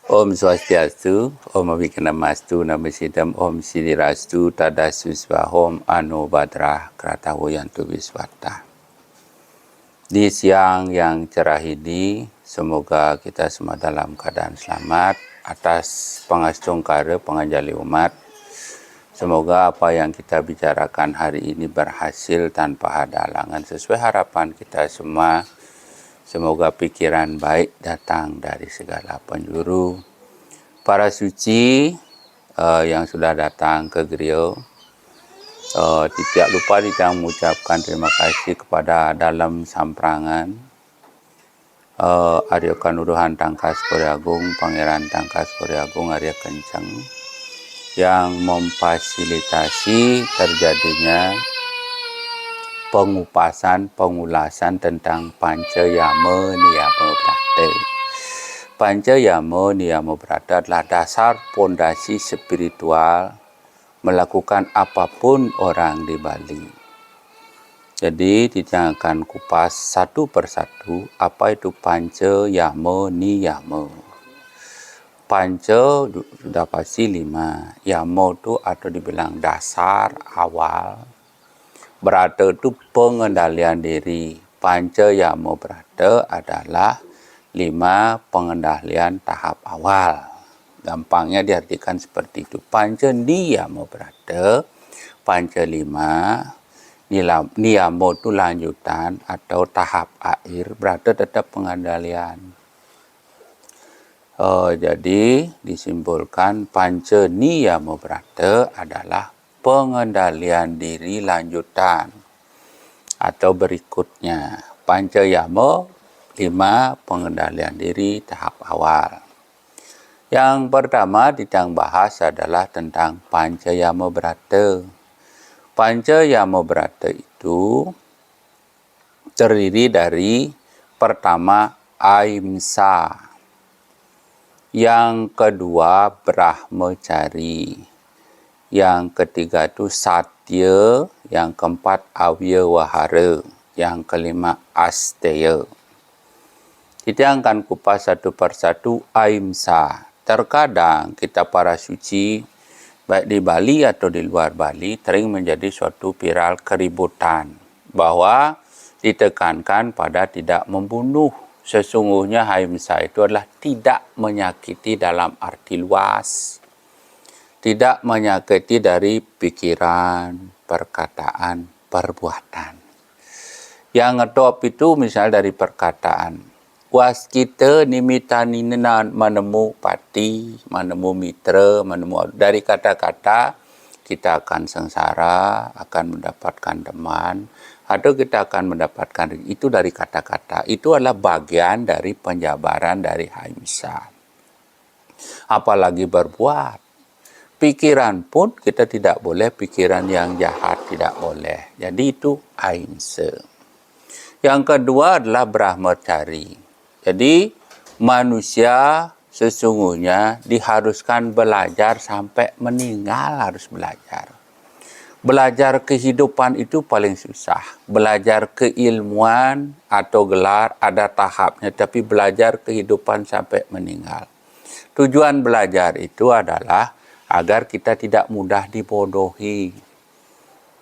Om Swastiastu, Om Abhikanamastu, Namasidam, Om Sidirastu, Tadasu Swahom, Anu Badrah, Kratawoyantu Wiswata. Di siang yang cerah ini, semoga kita semua dalam keadaan selamat atas pangastungkara penganjali umat. Semoga apa yang kita bicarakan hari ini berhasil tanpa ada halangan sesuai harapan kita semua. Semoga pikiran baik datang dari segala penjuru. Para suci yang sudah datang ke Griyo, tidak lupa kita mengucapkan terima kasih kepada Dalam Samprangan, Arya Kanuruhan Tangkas Koryagung, Pangeran Tangkas Koryagung Arya Kencang, yang memfasilitasi terjadinya pengupasan, pengulasan tentang Pancayama Niyama Brata. Pancayama Niyama Brata adalah dasar pondasi spiritual melakukan apapun orang di Bali. Jadi kita akan kupas satu persatu apa itu Pancayama Niyama. Panca sudah pasti 5. Yama itu atau dibilang dasar awal. Brata itu pengendalian diri. Pancayama Brata adalah 5 pengendalian tahap awal. Gampangnya diartikan seperti itu. Pancayama Brata, Panca 5, Niyama itu lanjutan atau tahap akhir. Brata tetap pengendalian. Jadi disimpulkan Pancayama Brata adalah pengendalian diri lanjutan atau berikutnya. Pancayama 5 pengendalian diri tahap awal. Yang pertama kita bahas adalah tentang Pancayama Brata. Pancayama Brata itu terdiri dari pertama Ahimsa, yang kedua Brahmacari, yang ketiga itu Satya, yang keempat Avyavahara, yang kelima Asteya. Kita akan kupas satu persatu Ahimsa. Terkadang kita para suci, baik di Bali atau di luar Bali, sering menjadi suatu viral keributan, bahwa ditekankan pada tidak membunuh. Sesungguhnya Ahimsa itu adalah tidak menyakiti dalam arti luas. Tidak menyakiti dari pikiran, perkataan, perbuatan. Yang ngetop itu misal dari perkataan. Was kita nimitani menemu pati, menemu mitra, menemu dari kata-kata kita akan sengsara, akan mendapatkan teman, atau kita akan mendapatkan itu dari kata-kata. Itu adalah bagian dari penjabaran dari Ahimsa. Apalagi berbuat. Pikiran pun kita tidak boleh, pikiran yang jahat tidak boleh. Jadi itu Ahimsa. Yang kedua adalah Brahmacari. Jadi manusia sesungguhnya diharuskan belajar sampai meninggal, harus belajar. Belajar kehidupan itu paling susah. Belajar keilmuan atau gelar ada tahapnya, tapi belajar kehidupan sampai meninggal. Tujuan belajar itu adalah agar kita tidak mudah dibodohi.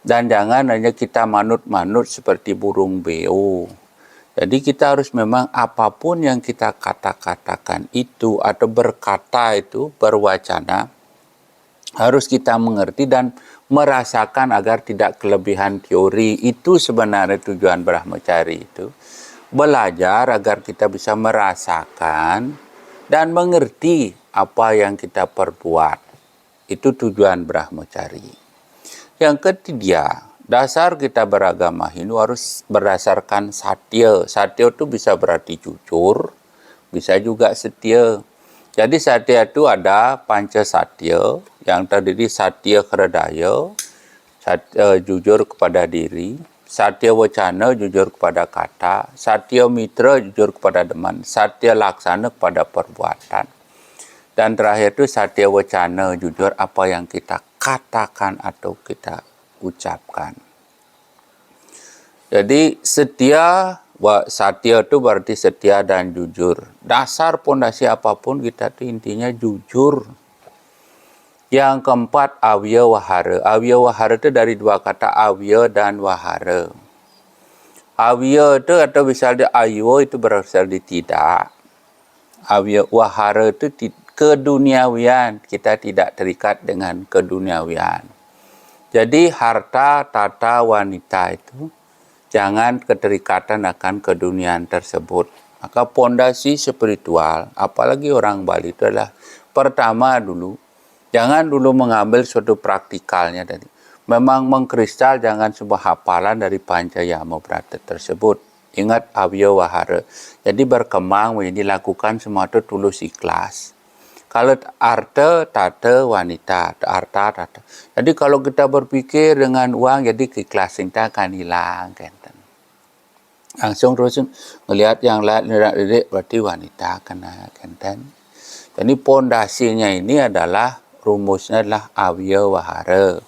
Dan jangan hanya kita manut-manut seperti burung beo. Jadi kita harus memang apapun yang kita katakan itu atau berkata itu, berwacana, harus kita mengerti dan merasakan agar tidak kelebihan teori. Itu sebenarnya tujuan Brahmacari itu. Belajar agar kita bisa merasakan dan mengerti apa yang kita perbuat. Itu tujuan Brahmacari. Yang ketiga, dasar kita beragama Hindu harus berdasarkan Satya. Satya itu bisa berarti jujur, bisa juga setia. Jadi Satya itu ada Panca Satya, yang terdiri Satya Kredaya, jujur kepada diri, Satya Wacana, jujur kepada kata, Satya Mitra, jujur kepada teman, Satya Laksana kepada perbuatan. Dan terakhir itu Satya Wacana, jujur apa yang kita katakan atau kita ucapkan. Jadi setia Satya itu berarti setia dan jujur. Dasar pondasi apapun kita tuh intinya jujur. Yang keempat, awya wahara. Awya wahara itu dari dua kata awya dan wahara. Awya itu atau bisa di ayo itu berasal di tidak. Awya wahara itu keduniawian. Kita tidak terikat dengan keduniawian. Jadi harta, tata, wanita itu jangan keterikatan akan keduniaan tersebut. Maka pondasi spiritual, apalagi orang Bali itu adalah pertama dulu, jangan dulu mengambil suatu praktikalnya dari. Memang mengkristal jangan sebuah hafalan dari Pancayama Brata tersebut. Ingat awya wahara. Jadi berkembang menjadi lakukan semua itu tulus ikhlas. Kalau arta, tata, wanita, arta, tata. Jadi kalau kita berpikir dengan uang, jadi keikhlasan kita akan hilang. Kan? Langsung terus melihat yang lain, berarti wanita kena. Kan? Jadi pondasinya ini adalah, rumusnya adalah awya wahara.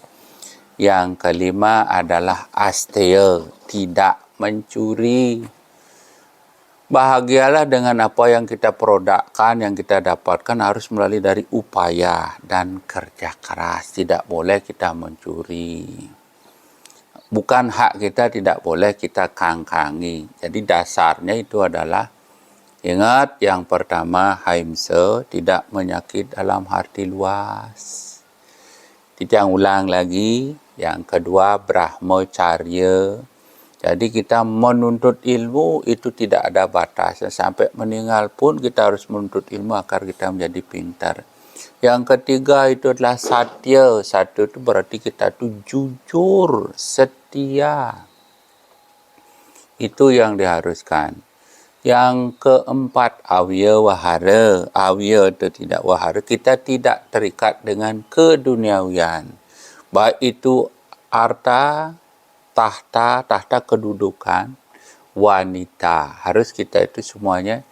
Yang kelima adalah asteya, tidak mencuri. Bahagialah dengan apa yang kita produkkan, yang kita dapatkan harus melalui dari upaya dan kerja keras. Tidak boleh kita mencuri. Bukan hak kita, tidak boleh kita kangkangi. Jadi dasarnya itu adalah, ingat yang pertama, haimsa, tidak menyakit dalam hati luas. Kita ulang lagi. Yang kedua, brahmacharya. Jadi kita menuntut ilmu itu tidak ada batas. Sampai meninggal pun kita harus menuntut ilmu agar kita menjadi pintar. Yang ketiga itu adalah satya. Satya itu berarti kita itu jujur, setia. Itu yang diharuskan. Yang keempat, awya wahara. Awya itu tidak wahara. Kita tidak terikat dengan keduniawian. Baik itu harta, tahta kedudukan, wanita. Harus kita itu semuanya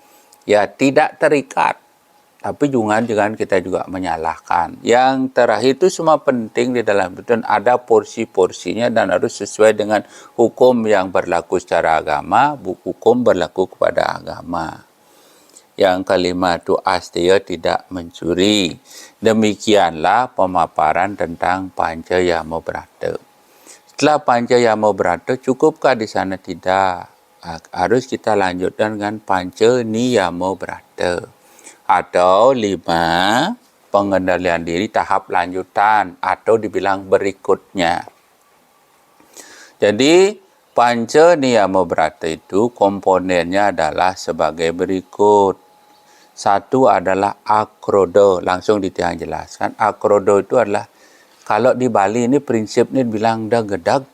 ya tidak terikat. Tapi jangan kita juga menyalahkan. Yang terakhir itu semua penting di dalam itu, ada porsi-porsinya dan harus sesuai dengan hukum yang berlaku secara agama, hukum berlaku kepada agama. Yang kelima itu asteya, tidak mencuri. Demikianlah pemaparan tentang Pancayama Brata. Setelah Pancayama Brata, cukupkah di sana? Tidak. Harus kita lanjutkan dengan Pancaniyama Brata. Atau 5 pengendalian diri tahap lanjutan atau dibilang berikutnya. Jadi Pancaniyama Brata itu komponennya adalah sebagai berikut. Satu adalah akrodo, langsung Ditiang jelaskan. Akrodo itu adalah, kalau di Bali ini prinsipnya bilang dagedag.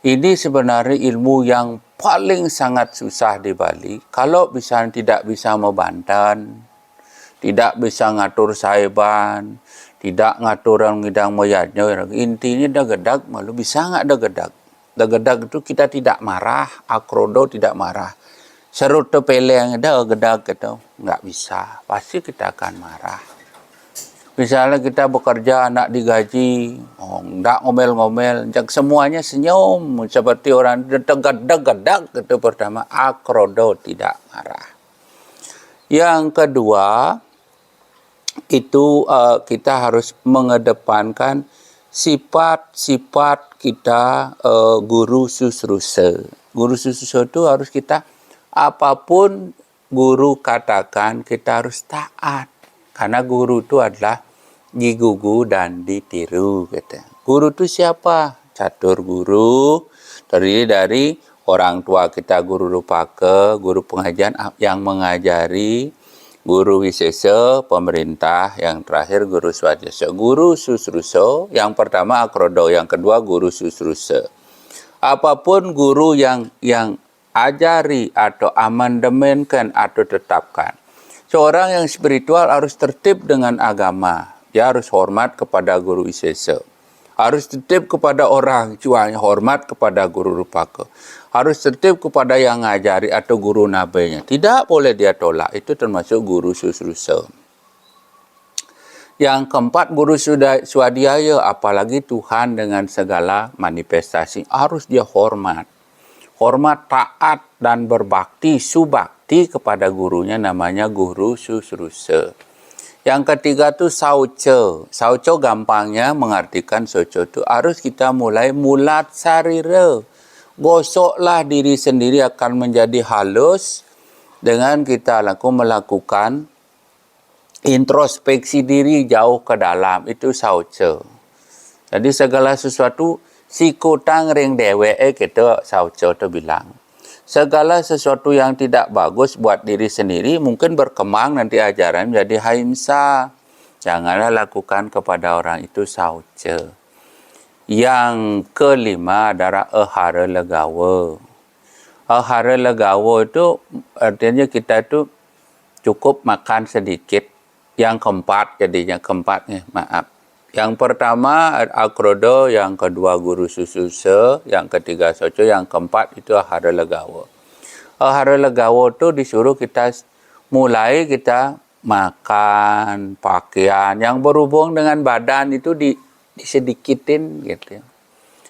Ini sebenarnya ilmu yang paling sangat susah di Bali. Kalau tidak bisa membantan, tidak bisa ngatur saiban, tidak ngatur orang ngidang moyatnya, intinya dagedag, malu bisa nggak dagedag? Dagedag itu kita tidak marah, akrodo tidak marah. Serut tepeleng dagedag itu nggak bisa, pasti kita akan marah. Misalnya kita bekerja, anak digaji, enggak ngomel-ngomel, semuanya senyum, seperti orang degedak itu pertama, akrodo, tidak marah. Yang kedua, itu kita harus mengedepankan sifat-sifat kita guru susrusa. Guru susrusa itu harus kita, apapun guru katakan, kita harus taat. Karena guru itu adalah digugu dan ditiru. Gitu. Guru itu siapa? Catur guru, terdiri dari orang tua kita, guru rupaka, guru pengajian yang mengajari, guru wisesa, pemerintah, yang terakhir guru swadhyasa. Guru susrusa, yang pertama akrodo, yang kedua guru susrusa. Apapun guru yang ajari atau amandemenkan atau tetapkan. Seorang yang spiritual harus tertib dengan agama. Dia harus hormat kepada guru wisesa. Harus tertib kepada orang cuanya, hormat kepada guru rupaka. Harus tertib kepada yang ngajari atau guru nabenya. Tidak boleh dia tolak. Itu termasuk guru susrusa. Yang keempat, guru swadhyaya, apalagi Tuhan dengan segala manifestasi. Harus dia hormat. hormat, taat, dan berbakti, subakti kepada gurunya, namanya guru susrusa. Yang ketiga tuh sauce. Sauce gampangnya mengartikan soco itu harus kita mulai mulat sarira. Gosoklah diri sendiri akan menjadi halus dengan kita melakukan introspeksi diri jauh ke dalam. Itu sauce. Jadi segala sesuatu sikutang ring dewe kita sauce tu bilang. Segala sesuatu yang tidak bagus buat diri sendiri mungkin berkembang nanti ajaran menjadi haimsa. Janganlah lakukan kepada orang itu sauce. Yang kelima adalah ahara legawa. Ahara legawa itu artinya kita itu cukup makan sedikit. Yang keempat jadinya maaf. Yang pertama akrodo, yang kedua guru sususa, yang ketiga soco, yang keempat itu ahara legawa. Ahara legawa itu disuruh kita mulai kita makan, pakaian yang berhubung dengan badan itu disedikitin gitu.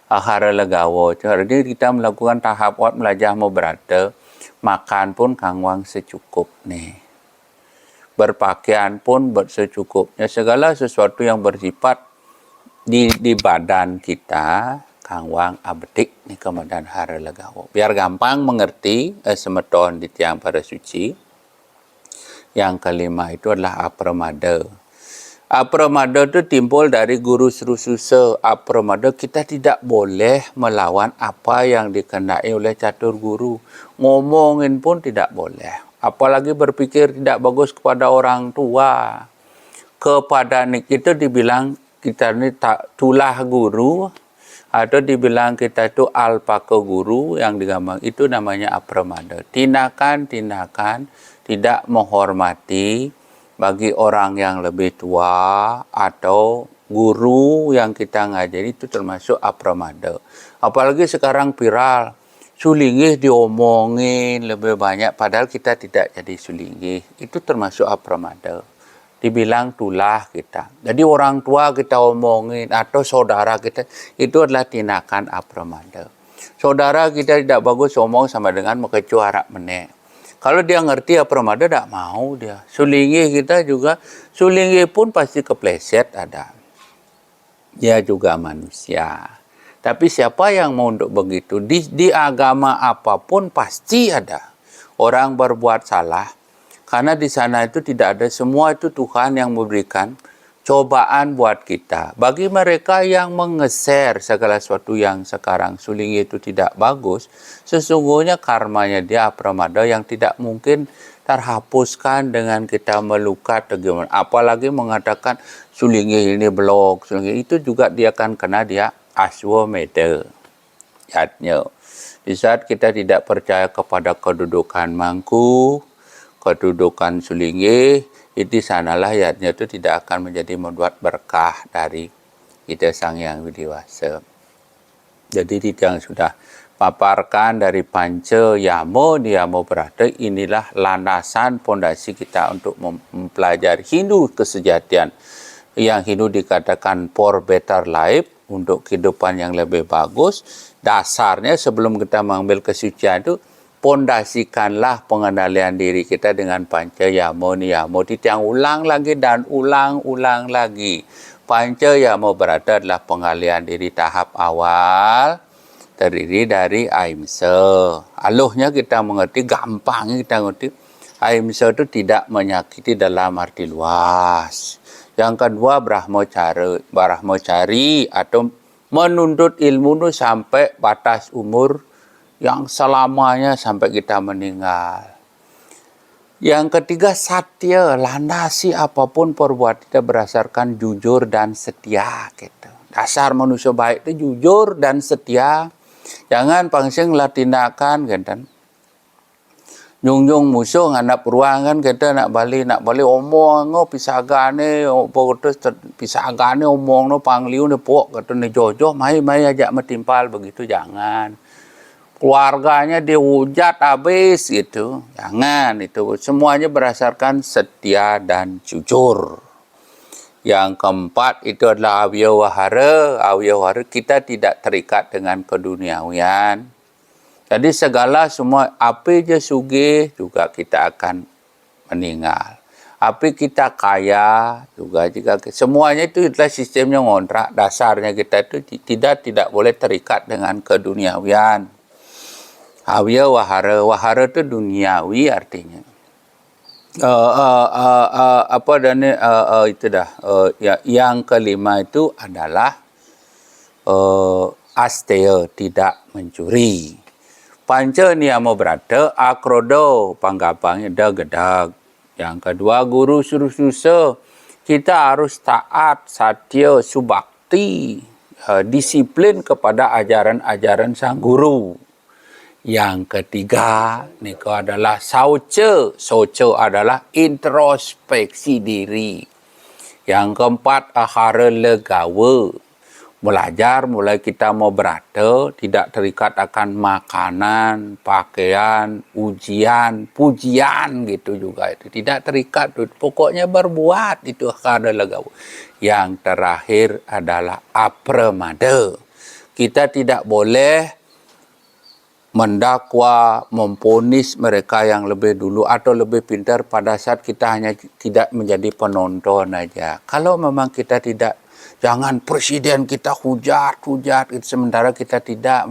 Ahara legawa itu artinya kita melakukan tahap belajar mau berada, makan pun kangwang secukup nih. Berpakaian pun secukupnya, segala sesuatu yang bersifat di badan kita kangwang abetik ni kemudian hara legawa. Biar gampang mengerti semeton di tiang para suci. Yang kelima itu adalah apramada. Apramada itu timbul dari guru sususa. Apramada, kita tidak boleh melawan apa yang dikehendaki oleh catur guru. Ngomongin pun tidak boleh. Apalagi berpikir tidak bagus kepada orang tua. Kepada kita dibilang kita ni tak tulah guru, atau dibilang kita itu alpaka guru yang digambar, itu namanya apramada. Tindakan-tindakan tidak menghormati bagi orang yang lebih tua atau guru yang kita ngajari, itu termasuk apramada. Apalagi sekarang viral, sulingih diomongin lebih banyak padahal kita tidak jadi sulingih, itu termasuk apramada. Dibilang tulah kita. Jadi orang tua kita omongin atau saudara kita, itu adalah tindakan apramada. Saudara kita tidak bagus omong sama dengan mengecu harap menek. Kalau dia ngerti apramada, tak mau dia. Sulingih kita juga, sulingih pun pasti kepleset ada. Dia juga manusia. Tapi siapa yang mau untuk begitu? Di agama apapun pasti ada orang berbuat salah. Karena di sana itu tidak ada, semua itu Tuhan yang memberikan cobaan buat kita. Bagi mereka yang mengeser segala sesuatu yang sekarang suling itu tidak bagus, sesungguhnya karmanya dia apramada yang tidak mungkin terhapuskan dengan kita melukat atau gimana. Apalagi mengatakan sulingi ini blok, sulingi itu juga dia akan kena dia aswameda. Yatnya. Di saat kita tidak percaya kepada kedudukan mangku, kedudukan sulingi, itu sanalah yatnya itu tidak akan menjadi membuat berkah dari kita Sang Yang Widiwasa. Jadi yang sudah paparkan dari panca yamo niyamo berada, inilah landasan pondasi kita untuk mempelajari Hindu kesejatian. Yang Hindu dikatakan for better life, untuk kehidupan yang lebih bagus. Dasarnya sebelum kita mengambil kesucian itu, pondasikanlah pengendalian diri kita dengan panca yamo niyamo. Ditiang ulang lagi dan ulang-ulang lagi. Panca yamo berada adalah pengalian diri tahap awal, terdiri dari ahimsa. Aluhnya kita mengerti, gampangnya kita mengerti. Ahimsa itu tidak menyakiti dalam arti luas. Yang kedua brahmacari atau menuntut ilmu itu sampai batas umur yang selamanya sampai kita meninggal. Yang ketiga satya, landasi apapun perbuatan kita berdasarkan jujur dan setia gitu. Dasar manusia baik itu jujur dan setia. Jangan pangsing lah tindakan gitu. Nyung musuh nganap ruangan kita nak balik omong ngo pisagane pisagane omong no pangliu ne pok kata ne jojo mai ajak metimpal begitu, jangan. Keluarganya dihujat habis gitu, jangan. Itu semuanya berdasarkan setia dan jujur. Yang keempat itu adalah avyawahara. Avyawahara, kita tidak terikat dengan keduniawian. Jadi segala semua apa je sugih juga kita akan meninggal. Apa kita kaya juga jika semuanya itu adalah sistemnya ngontrak. Dasarnya kita itu tidak boleh terikat dengan keduniawian. Awya wahara, wahara itu duniawi artinya. Itu dah. Yang kelima itu adalah asteya, tidak mencuri. Panca niyama brata akrodo panggapangnya dag. Yang kedua guru suruh susah. Kita harus taat, satya, subakti, disiplin kepada ajaran-ajaran sang guru. Yang ketiga niko adalah sauca. Sauca adalah introspeksi diri. Yang keempat ahara legawa. Belajar mulai kita mau berada, tidak terikat akan makanan, pakaian, ujian, pujian gitu juga itu. Tidak terikat, pokoknya berbuat itu ahara legawa. Yang terakhir adalah apramada. Kita tidak boleh mendakwa, memponis mereka yang lebih dulu atau lebih pintar pada saat kita hanya tidak menjadi penonton aja. Kalau memang kita tidak, jangan presiden kita hujat, sementara kita tidak.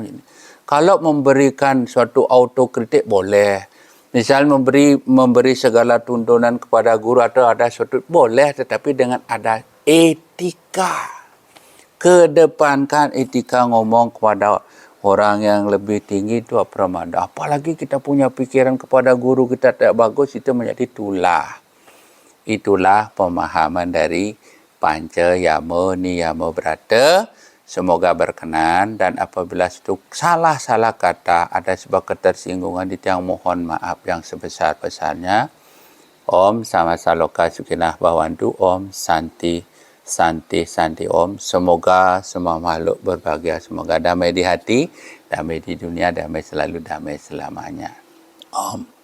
Kalau memberikan suatu autokritik boleh. Misal memberi segala tuntunan kepada guru atau ada suatu, boleh, tetapi dengan ada etika. Kedepankan etika ngomong kepada orang yang lebih tinggi itu apramada. Apalagi kita punya pikiran kepada guru kita tidak bagus, itu menjadi tulah. Itulah pemahaman dari panca yama niyama brata. Semoga berkenan, dan apabila itu salah-salah kata, ada sebuah ketersinggungan, Ditiyang mohon maaf yang sebesar-besarnya. Om Samasaloka Sukinah Bhawantu. Om Santi Santi Om. Semoga semua makhluk berbahagia, semoga damai di hati, damai di dunia, damai selalu, damai selamanya. Om.